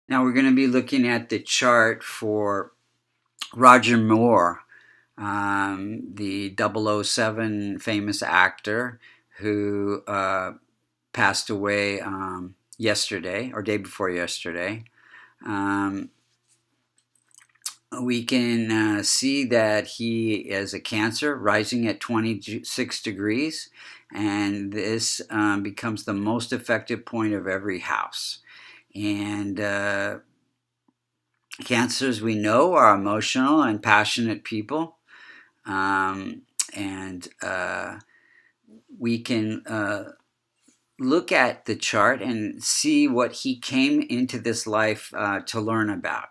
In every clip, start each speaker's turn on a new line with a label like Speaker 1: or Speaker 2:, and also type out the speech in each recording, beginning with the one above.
Speaker 1: Now we're going to be looking at the chart for Roger Moore, the 007 famous actor who passed away yesterday or day before yesterday. Um, we can see that he has a Cancer rising at 26 degrees, and this becomes the most effective point of every house. And Cancers, we know, are emotional and passionate people. And we can look at the chart and see what he came into this life to learn about.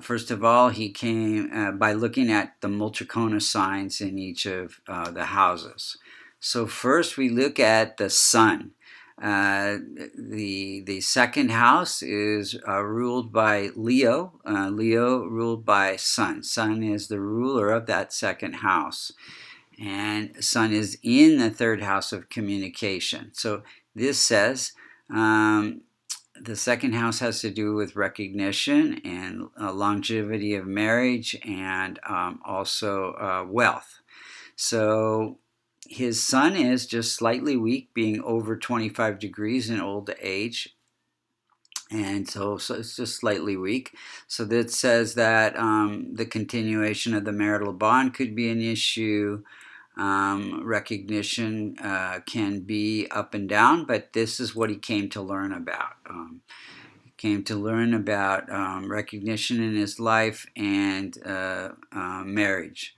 Speaker 1: First of all, he came by looking at the Multicona signs in each of the houses. So first we look at the sun. The second house is ruled by Leo. Leo ruled by Sun. Sun is the ruler of that second house. And Sun is in the third house of communication. So this says the second house has to do with recognition and longevity of marriage and also wealth. So his sun is just slightly weak, being over 25 degrees in old age. And so it's just slightly weak. So that says that the continuation of the marital bond could be an issue. Recognition can be up and down, but this is what he came to learn about. He came to learn about recognition in his life and marriage.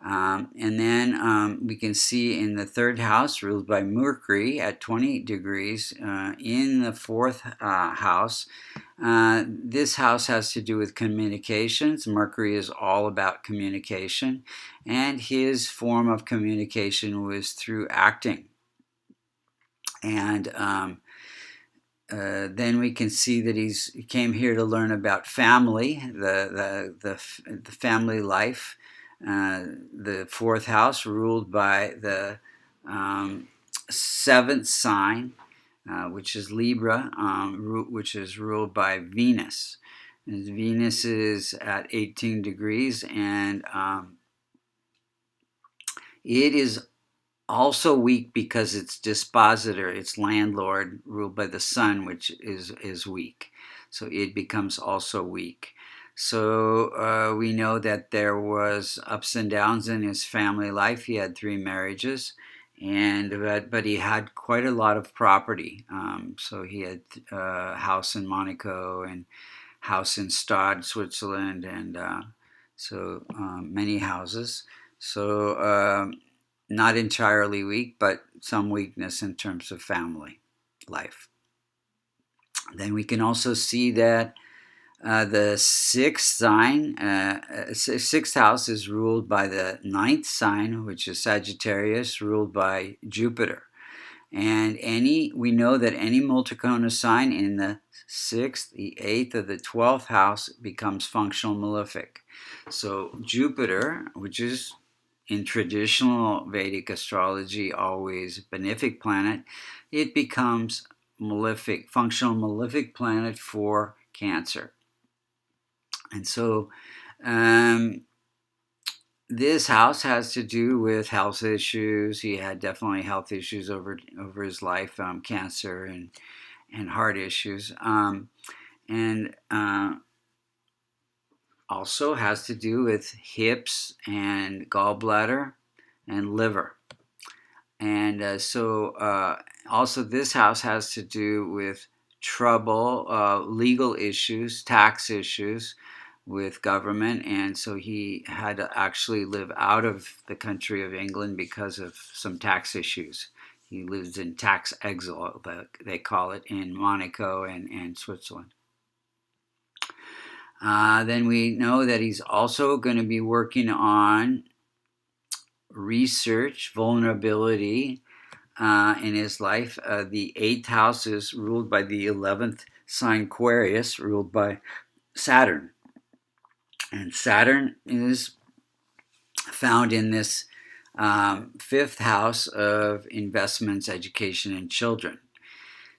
Speaker 1: And then we can see in the third house, ruled by Mercury at 20 degrees, in the fourth house. This house has to do with communications. Mercury is all about communication, and his form of communication was through acting. And then we can see that he came here to learn about family, the family life. The fourth house ruled by the seventh sign, which is Libra, which is ruled by Venus. And Venus is at 18 degrees, and it is also weak because its dispositor, its landlord, ruled by the sun, which is weak. So it becomes also weak. So we know that there was ups and downs in his family life. He had 3 marriages, but he had quite a lot of property. So he had a house in Monaco and house in Stade, Switzerland, and so many houses. So not entirely weak, but some weakness in terms of family life. Then we can also see that the sixth sign, sixth house is ruled by the ninth sign, which is Sagittarius, ruled by Jupiter. And we know that any Multicona sign in the 6th, the 8th, or the 12th house becomes functional malefic. So Jupiter, which is in traditional Vedic astrology always a benefic planet, it becomes malefic, functional malefic planet for Cancer. And so this house has to do with health issues. He had definitely health issues over his life, cancer and heart issues. And also has to do with hips and gallbladder and liver. And also this house has to do with trouble, legal issues, tax issues with government, and so he had to actually live out of the country of England because of some tax issues. He lives in tax exile, they call it, in Monaco and Switzerland. Then we know that he's also going to be working on research, vulnerability in his life. The 8th house is ruled by the 11th sign Aquarius, ruled by Saturn. And Saturn is found in this 5th house of investments, education, and children.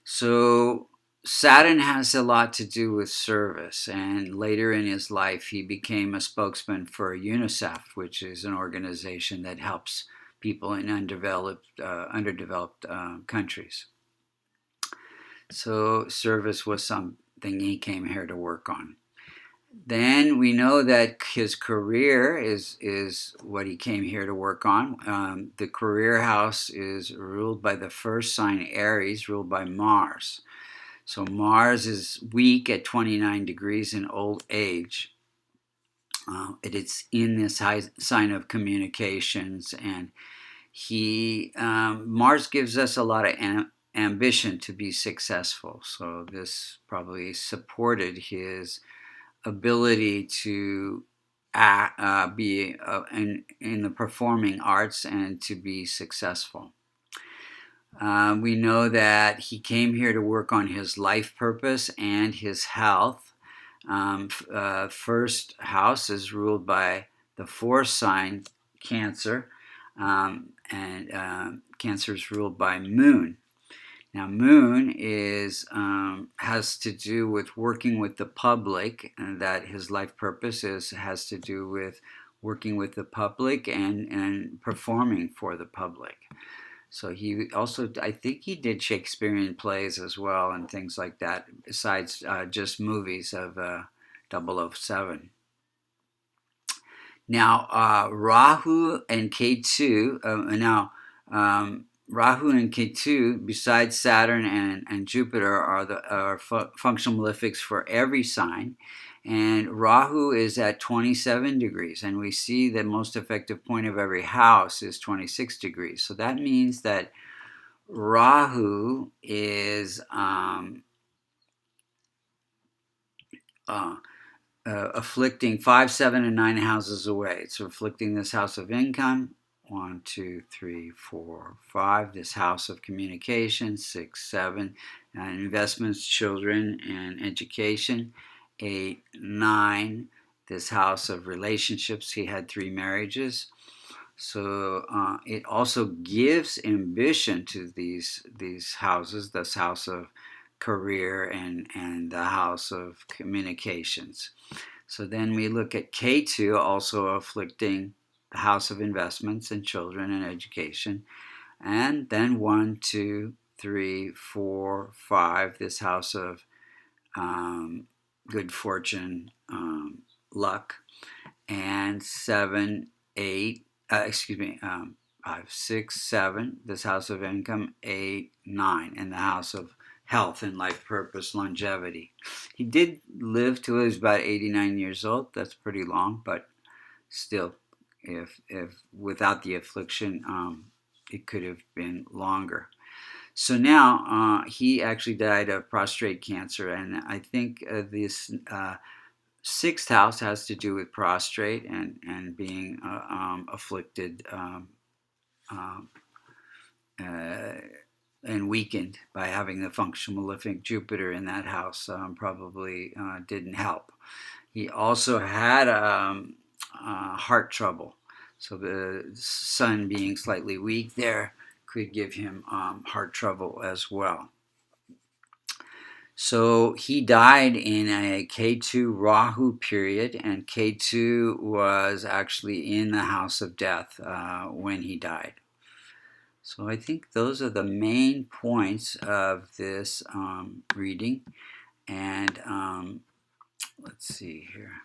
Speaker 1: So Saturn has a lot to do with service, and later in his life, he became a spokesman for UNICEF, which is an organization that helps people in underdeveloped countries. So service was something he came here to work on. Then we know that his career is what he came here to work on. The career house is ruled by the first sign Aries, ruled by Mars. So Mars is weak at 29 degrees in old age. It's in this sign of communications, and Mars gives us a lot of ambition to be successful. So this probably supported his ability to be in the performing arts and to be successful. We know that he came here to work on his life purpose and his health. First house is ruled by the fourth sign, Cancer, and Cancer is ruled by Moon. Now, Moon has to do with working with the public, and that his life purpose has to do with working with the public and performing for the public. So he also, I think he did Shakespearean plays as well and things like that, besides just movies of 007. Now, Rahu and Ketu, Rahu and Ketu, besides Saturn and Jupiter, are functional malefics for every sign. And Rahu is at 27 degrees, and we see the most effective point of every house is 26 degrees. So that means that Rahu is afflicting 5, 7, and 9 houses away. It's afflicting this house of income, 1, 2, 3, 4, 5. This house of communication, 6, 7, investments, children, and education. 8, 9, this house of relationships. He had 3 marriages. So it also gives ambition to these houses, this house of career and the house of communications. So then we look at K2, also afflicting the house of investments and children and education. And then 1, 2, 3, 4, 5, this house of good fortune, luck, and 7, 8, 5, 6, 7, this house of income, 8, 9, and the house of health and life purpose, longevity. He did live till he was about 89 years old. That's pretty long, but still, if without the affliction, it could have been longer. So now he actually died of prostate cancer, and I think this sixth house has to do with prostate and being afflicted and weakened by having the functional malefic Jupiter in that house. Probably didn't help. He also had heart trouble, so the sun being slightly weak there could give him heart trouble as well. So he died in a K2 Rahu period, and K2 was actually in the house of death when he died. So I think those are the main points of this reading. And let's see here.